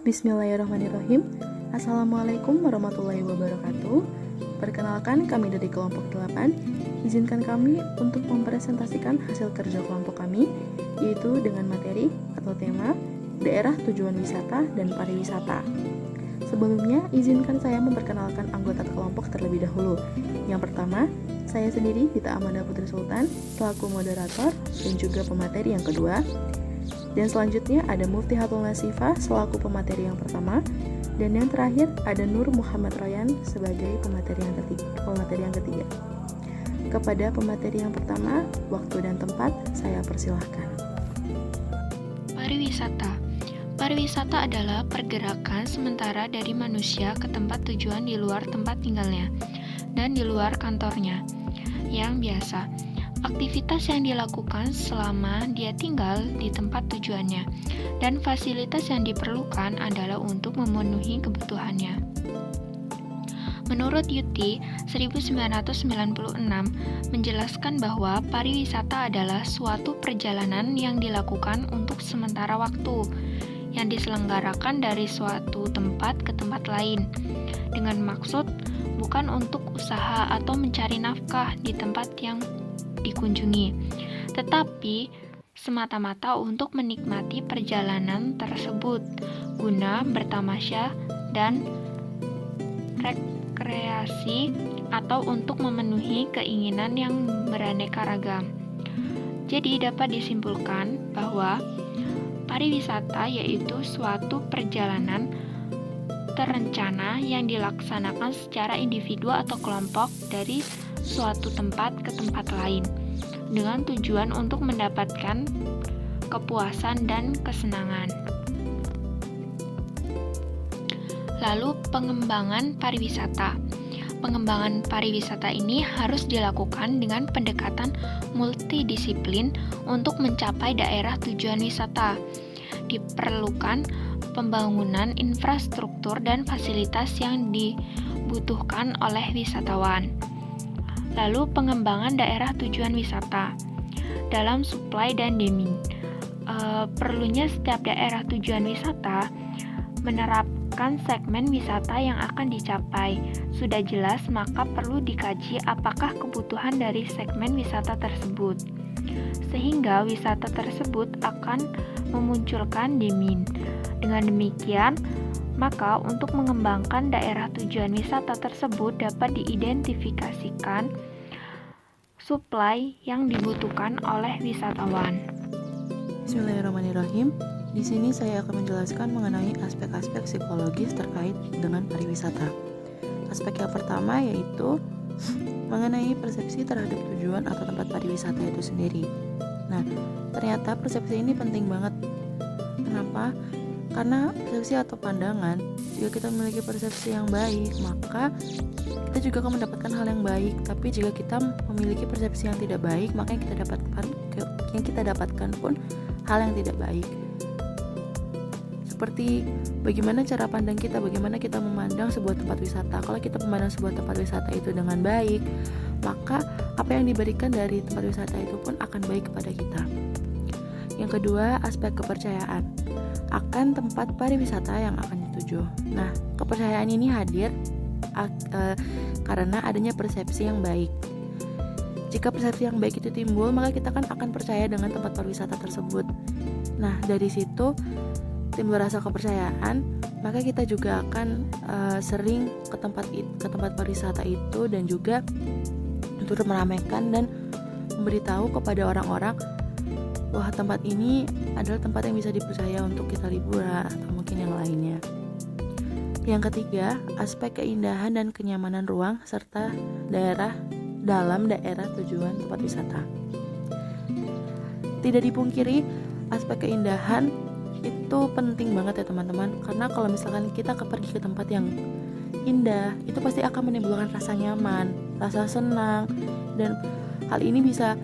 Bismillahirrahmanirrahim. Assalamualaikum warahmatullahi wabarakatuh. Perkenalkan, kami dari kelompok 8. Izinkan kami untuk mempresentasikan hasil kerja kelompok kami, yaitu dengan materi atau tema daerah tujuan wisata dan pariwisata. Sebelumnya, izinkan saya memperkenalkan anggota kelompok terlebih dahulu. Yang pertama, saya sendiri Dita Amanda Putri Sultan selaku moderator dan juga pemateri yang kedua. Dan selanjutnya ada Mufti Hatul Nasifah selaku pemateri yang pertama. Dan yang terakhir ada Nur Muhammad Royan sebagai pemateri yang ketiga. Kepada pemateri yang pertama, waktu dan tempat saya persilahkan. Pariwisata. Pariwisata adalah pergerakan sementara dari manusia ke tempat tujuan di luar tempat tinggalnya dan di luar kantornya yang biasa. Aktivitas yang dilakukan selama dia tinggal di tempat tujuannya, dan fasilitas yang diperlukan adalah untuk memenuhi kebutuhannya. Menurut Yuti, 1996 menjelaskan bahwa pariwisata adalah suatu perjalanan yang dilakukan untuk sementara waktu, yang diselenggarakan dari suatu tempat ke tempat lain, dengan maksud bukan untuk usaha atau mencari nafkah di tempat yang dikunjungi, tetapi semata-mata untuk menikmati perjalanan tersebut guna bertamasya dan rekreasi atau untuk memenuhi keinginan yang beraneka ragam. Jadi dapat disimpulkan bahwa pariwisata yaitu suatu perjalanan terencana yang dilaksanakan secara individu atau kelompok dari suatu tempat ke tempat lain dengan tujuan untuk mendapatkan kepuasan dan kesenangan. Lalu pengembangan pariwisata. Pengembangan pariwisata ini harus dilakukan dengan pendekatan multidisiplin untuk mencapai daerah tujuan wisata. Diperlukan pembangunan infrastruktur dan fasilitas yang dibutuhkan oleh wisatawan. Lalu pengembangan daerah tujuan wisata dalam supply dan demand. Perlunya setiap daerah tujuan wisata menerapkan segmen wisata yang akan dicapai. Sudah jelas, maka perlu dikaji apakah kebutuhan dari segmen wisata tersebut, sehingga wisata tersebut akan memunculkan demand. Dengan demikian, maka untuk mengembangkan daerah tujuan wisata tersebut dapat diidentifikasikan supply yang dibutuhkan oleh wisatawan. Bismillahirrahmanirrahim. Di sini saya akan menjelaskan mengenai aspek-aspek psikologis terkait dengan pariwisata. Aspek yang pertama yaitu mengenai persepsi terhadap tujuan atau tempat pariwisata itu sendiri. Nah, ternyata persepsi ini penting banget. Kenapa? Karena persepsi atau pandangan, jika kita memiliki persepsi yang baik, maka kita juga akan mendapatkan hal yang baik. Tapi jika kita memiliki persepsi yang tidak baik, maka yang kita dapatkan pun hal yang tidak baik. Seperti bagaimana cara pandang kita, bagaimana kita memandang sebuah tempat wisata. Kalau kita memandang sebuah tempat wisata itu dengan baik, maka apa yang diberikan dari tempat wisata itu pun akan baik kepada kita. Yang kedua, aspek kepercayaan akan tempat pariwisata yang akan dituju. Nah, kepercayaan ini hadir karena adanya persepsi yang baik. Jika persepsi yang baik itu timbul, maka kita akan percaya dengan tempat pariwisata tersebut. Nah, dari situ timbul rasa kepercayaan, maka kita juga akan sering ke tempat pariwisata itu dan juga untuk meramaikan dan memberitahu kepada orang-orang bahwa tempat ini adalah tempat yang bisa dipercaya untuk kita liburan atau mungkin yang lainnya. Yang ketiga, aspek keindahan dan kenyamanan ruang serta dalam daerah tujuan tempat wisata. Tidak dipungkiri, aspek keindahan itu penting banget ya teman-teman, karena kalau misalkan kita pergi ke tempat yang indah, itu pasti akan menimbulkan rasa nyaman, rasa senang, dan hal ini bisa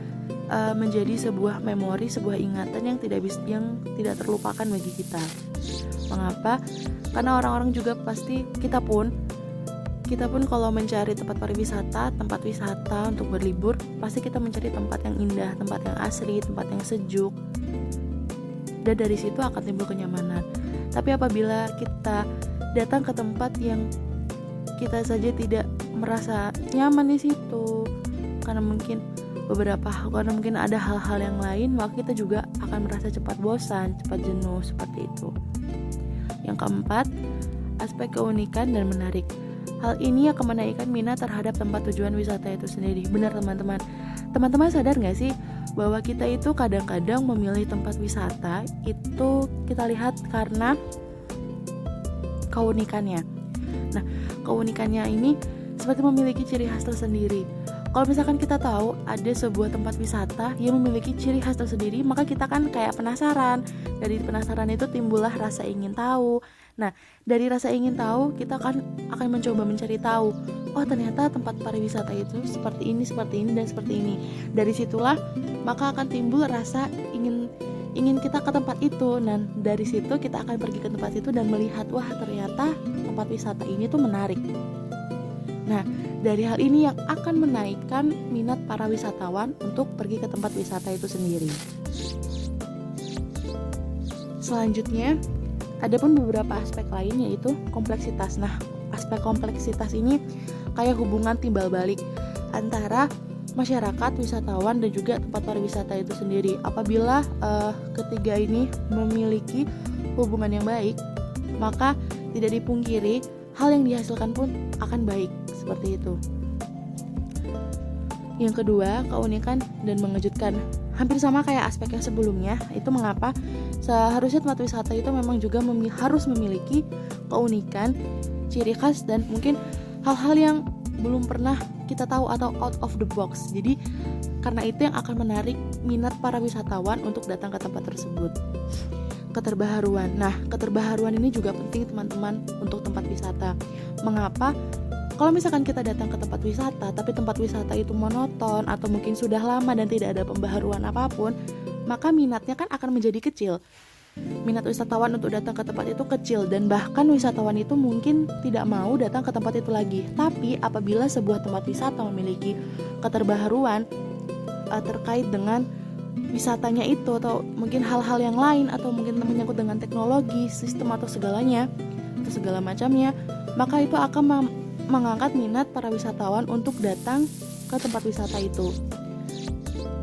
menjadi sebuah memori, sebuah ingatan yang tidak terlupakan bagi kita. Mengapa? Karena orang-orang juga pasti kita pun kalau mencari tempat pariwisata, tempat wisata untuk berlibur, pasti kita mencari tempat yang indah, tempat yang asri, tempat yang sejuk. Dan dari situ akan timbul kenyamanan. Tapi apabila kita datang ke tempat yang kita saja tidak merasa nyaman di situ, karena mungkin ada hal-hal yang lain, maka kita juga akan merasa cepat bosan, cepat jenuh, seperti itu. Yang keempat, aspek keunikan dan menarik. Hal ini akan menaikkan minat terhadap tempat tujuan wisata itu sendiri. Benar teman-teman. Teman-teman sadar gak sih bahwa kita itu kadang-kadang memilih tempat wisata itu kita lihat karena keunikannya. Nah, keunikannya ini seperti memiliki ciri khas tersendiri. Kalau misalkan kita tahu ada sebuah tempat wisata yang memiliki ciri khas tersendiri, maka kita kan kayak penasaran. Dari penasaran itu timbullah rasa ingin tahu. Nah, dari rasa ingin tahu, kita akan mencoba mencari tahu. Oh, ternyata tempat pariwisata itu seperti ini, dan seperti ini. Dari situlah maka akan timbul rasa ingin kita ke tempat itu. Dan dari situ kita akan pergi ke tempat itu dan melihat, wah ternyata tempat wisata ini tuh menarik. Nah, dari hal ini yang akan menaikkan minat para wisatawan untuk pergi ke tempat wisata itu sendiri. Selanjutnya, ada pun beberapa aspek lain yaitu kompleksitas. Nah, aspek kompleksitas ini kayak hubungan timbal balik antara masyarakat, wisatawan, dan juga tempat pariwisata itu sendiri. Apabila ketiga ini memiliki hubungan yang baik, maka tidak dipungkiri hal yang dihasilkan pun akan baik, seperti itu. Yang kedua, keunikan dan mengejutkan. Hampir sama kayak aspek yang sebelumnya, itu mengapa seharusnya tempat wisata itu memang juga harus memiliki keunikan, ciri khas, dan mungkin hal-hal yang belum pernah kita tahu atau out of the box. Jadi karena itu yang akan menarik minat para wisatawan untuk datang ke tempat tersebut. Keterbaharuan. Nah, keterbaharuan ini juga penting teman-teman untuk tempat wisata. Mengapa? Kalau misalkan kita datang ke tempat wisata, tapi tempat wisata itu monoton atau mungkin sudah lama dan tidak ada pembaharuan apapun, maka minatnya kan akan menjadi kecil. Minat wisatawan untuk datang ke tempat itu kecil, dan bahkan wisatawan itu mungkin tidak mau datang ke tempat itu lagi. Tapi apabila sebuah tempat wisata memiliki keterbaharuan terkait dengan wisatanya itu, atau mungkin hal-hal yang lain, atau mungkin menyangkut dengan teknologi, sistem, atau segalanya, atau segala macamnya, maka itu akan mengangkat minat para wisatawan untuk datang ke tempat wisata itu.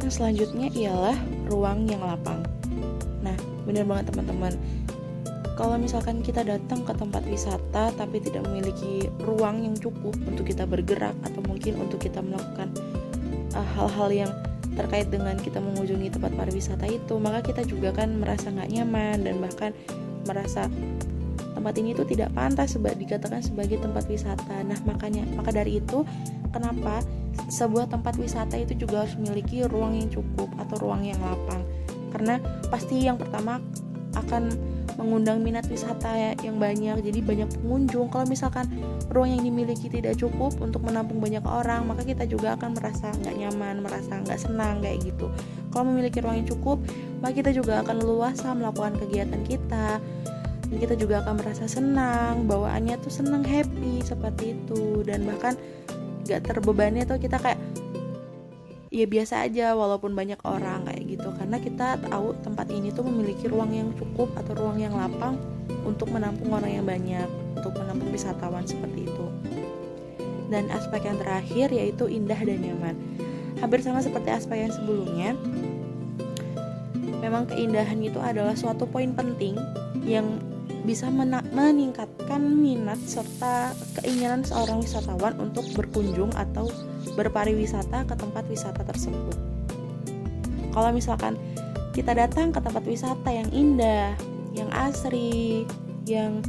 Nah, selanjutnya ialah ruang yang lapang. Nah, benar banget teman-teman. Kalau misalkan kita datang ke tempat wisata tapi tidak memiliki ruang yang cukup untuk kita bergerak, atau mungkin untuk kita melakukan hal-hal yang terkait dengan kita mengunjungi tempat pariwisata itu, maka kita juga kan merasa nggak nyaman dan bahkan merasa tempat ini tuh tidak pantas dikatakan sebagai tempat wisata. Nah, maka dari itu kenapa sebuah tempat wisata itu juga harus memiliki ruang yang cukup atau ruang yang lapang. Karena pasti yang pertama akan mengundang minat wisata yang banyak, jadi banyak pengunjung. Kalau misalkan ruang yang dimiliki tidak cukup untuk menampung banyak orang, maka kita juga akan merasa nggak nyaman, merasa nggak senang kayak gitu. Kalau memiliki ruang yang cukup, maka kita juga akan leluasa melakukan kegiatan kita, dan kita juga akan merasa senang, bawaannya tuh senang, happy, seperti itu. Dan bahkan nggak terbebani atau kita kayak ya biasa aja walaupun banyak orang kayak gitu, karena kita tahu tempat ini tuh memiliki ruang yang cukup atau ruang yang lapang untuk menampung orang yang banyak, untuk menampung wisatawan, seperti itu. Dan aspek yang terakhir yaitu indah dan nyaman. Hampir sama seperti aspek yang sebelumnya, memang keindahan itu adalah suatu poin penting yang bisa meningkatkan minat serta keinginan seorang wisatawan untuk berkunjung atau berpariwisata ke tempat wisata tersebut. Kalau misalkan kita datang ke tempat wisata yang indah, yang asri, yang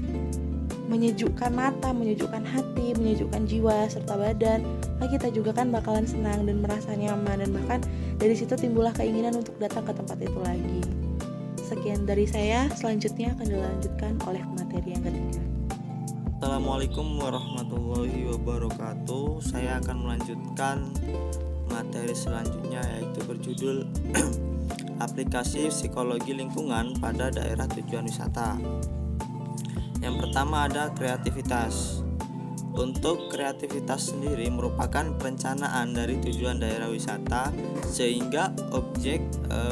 menyejukkan mata, menyejukkan hati, menyejukkan jiwa serta badan, maka kita juga kan bakalan senang dan merasa nyaman, dan bahkan dari situ timbullah keinginan untuk datang ke tempat itu lagi. Sekian dari saya, selanjutnya akan dilanjutkan oleh materi yang ketiga. Assalamualaikum warahmatullahi wabarakatuh. Saya akan melanjutkan materi selanjutnya, yaitu berjudul aplikasi psikologi lingkungan pada daerah tujuan wisata. Yang pertama ada kreativitas. Untuk kreativitas sendiri merupakan perencanaan dari tujuan daerah wisata sehingga objek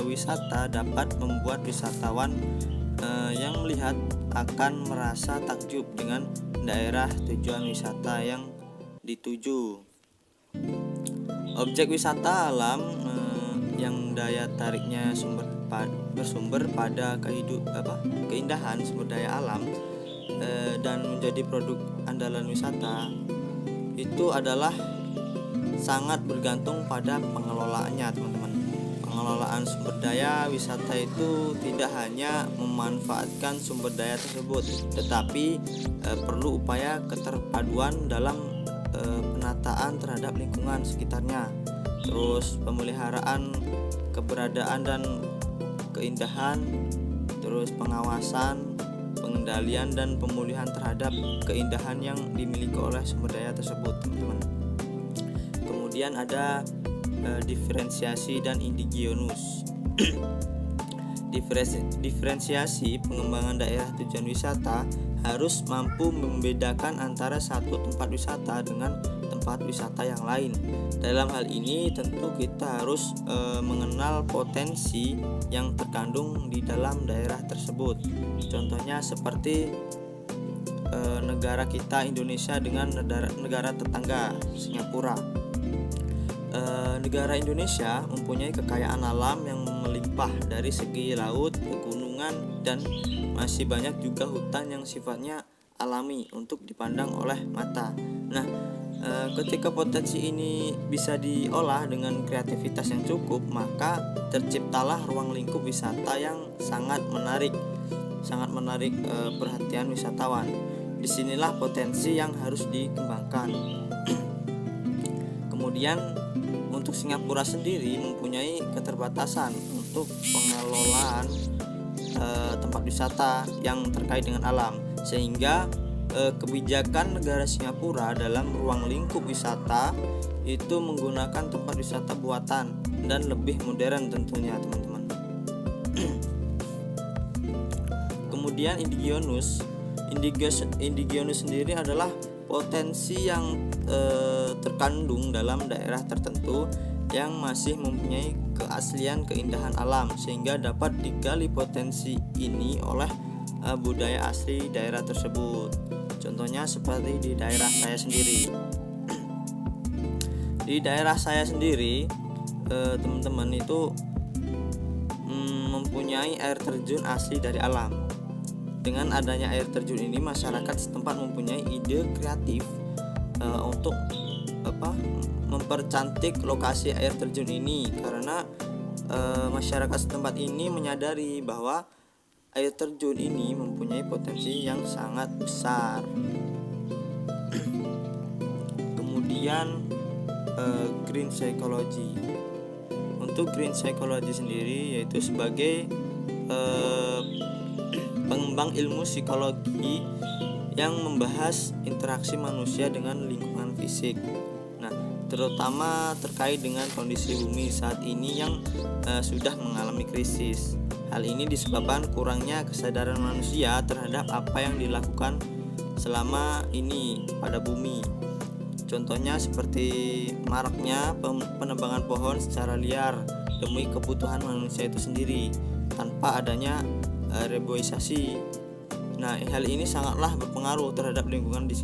wisata dapat membuat wisatawan yang melihat akan merasa takjub dengan daerah tujuan wisata yang dituju. Objek wisata alam yang daya tariknya bersumber pada keindahan sumber daya alam dan menjadi produk andalan wisata itu adalah sangat bergantung pada pengelolaannya, teman-teman. Pengelolaan sumber daya wisata itu tidak hanya memanfaatkan sumber daya tersebut, tetapi perlu upaya keterpaduan dalam penataan terhadap lingkungan sekitarnya, terus pemeliharaan keberadaan dan keindahan, terus pengawasan, pengendalian dan pemulihan terhadap keindahan yang dimiliki oleh sumber daya tersebut, teman-teman. Kemudian ada diferensiasi dan indigenous. Diferensiasi pengembangan daerah tujuan wisata harus mampu membedakan antara satu tempat wisata dengan tempat wisata yang lain. Dalam hal ini tentu kita harus mengenal potensi yang terkandung di dalam daerah tersebut. Contohnya seperti negara kita Indonesia dengan negara tetangga Singapura. Negara Indonesia mempunyai kekayaan alam yang melimpah dari segi laut, pegunungan, dan masih banyak juga hutan yang sifatnya alami untuk dipandang oleh mata. Nah, ketika potensi ini bisa diolah dengan kreativitas yang cukup, maka terciptalah ruang lingkup wisata yang sangat menarik perhatian wisatawan. Disinilah potensi yang harus dikembangkan. Kemudian untuk Singapura sendiri mempunyai keterbatasan untuk pengelolaan tempat wisata yang terkait dengan alam, sehingga kebijakan negara Singapura dalam ruang lingkup wisata itu menggunakan tempat wisata buatan dan lebih modern tentunya, teman-teman. Kemudian indigenous sendiri adalah potensi yang terkandung dalam daerah tertentu yang masih mempunyai keaslian keindahan alam, sehingga dapat digali potensi ini oleh budaya asli daerah tersebut. Contohnya seperti di daerah saya sendiri. Di daerah saya sendiri, teman-teman itu mempunyai air terjun asli dari alam. Dengan adanya air terjun ini, masyarakat setempat mempunyai ide kreatif untuk mempercantik lokasi air terjun ini, karena masyarakat setempat ini menyadari bahwa air terjun ini mempunyai potensi yang sangat besar. Kemudian green psychology. Untuk green psychology sendiri yaitu sebagai pengembang ilmu psikologi yang membahas interaksi manusia dengan lingkungan fisik. Nah, terutama terkait dengan kondisi bumi saat ini yang sudah mengalami krisis. Hal ini disebabkan kurangnya kesadaran manusia terhadap apa yang dilakukan selama ini pada bumi. Contohnya seperti maraknya penebangan pohon secara liar demi kebutuhan manusia itu sendiri tanpa adanya reboisasi. Nah, hal ini sangatlah berpengaruh terhadap lingkungan di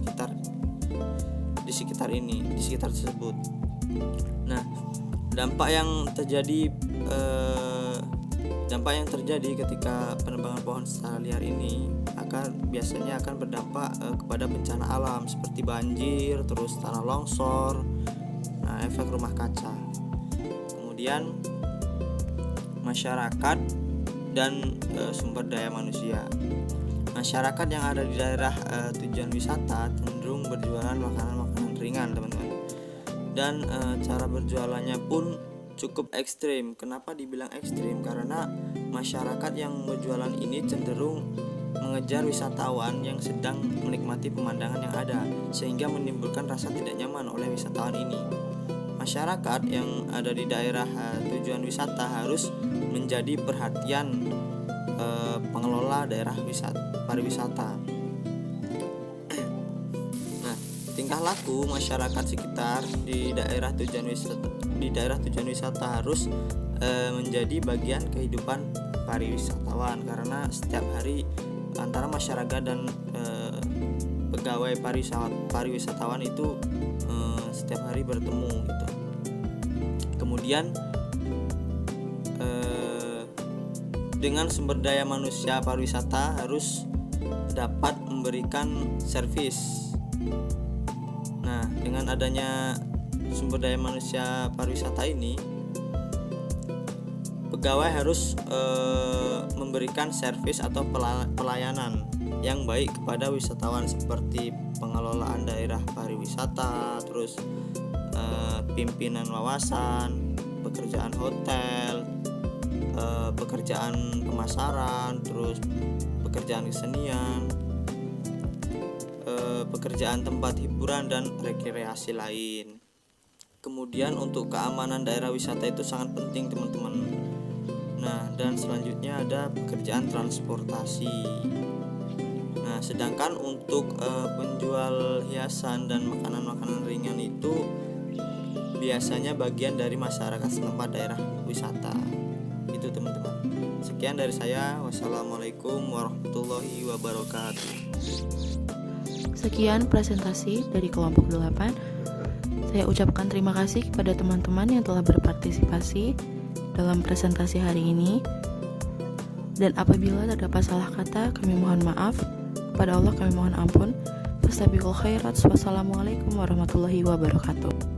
sekitar tersebut. Nah, dampak yang terjadi ketika penebangan pohon secara liar ini biasanya akan berdampak kepada bencana alam seperti banjir, terus tanah longsor, efek rumah kaca. Kemudian masyarakat dan sumber daya manusia. Masyarakat yang ada di daerah tujuan wisata cenderung berjualan makanan-makanan ringan, teman-teman. Dan cara berjualannya pun cukup ekstrim. Kenapa dibilang ekstrim? Karena masyarakat yang berjualan ini cenderung mengejar wisatawan yang sedang menikmati pemandangan yang ada, sehingga menimbulkan rasa tidak nyaman oleh wisatawan ini. Masyarakat yang ada di daerah tujuan wisata harus menjadi perhatian pengelola daerah pariwisata. Nah, tingkah laku masyarakat sekitar di daerah tujuan wisata harus menjadi bagian kehidupan pariwisatawan, karena setiap hari antara masyarakat dan pegawai pariwisatawan itu setiap hari bertemu gitu. Kemudian dengan sumber daya manusia pariwisata harus dapat memberikan servis. Nah, dengan adanya sumber daya manusia pariwisata ini, pegawai harus memberikan servis atau pelayanan yang baik kepada wisatawan seperti pengelolaan daerah pariwisata, terus pimpinan wawasan, pekerjaan hotel, pekerjaan pemasaran, terus pekerjaan kesenian, pekerjaan tempat hiburan dan rekreasi lain. Kemudian untuk keamanan daerah wisata itu sangat penting teman-teman. Nah, dan selanjutnya ada pekerjaan transportasi. Nah, sedangkan untuk penjual hiasan dan makanan-makanan ringan itu biasanya bagian dari masyarakat setempat daerah wisata. Itu teman-teman. Sekian dari saya. Wassalamualaikum warahmatullahi wabarakatuh. Sekian presentasi dari kelompok 8. Saya ucapkan terima kasih kepada teman-teman yang telah berpartisipasi dalam presentasi hari ini. Dan apabila terdapat salah kata, kami mohon maaf. Kepada Allah kami mohon ampun. Fastabiqul khairat. Wassalamualaikum warahmatullahi wabarakatuh.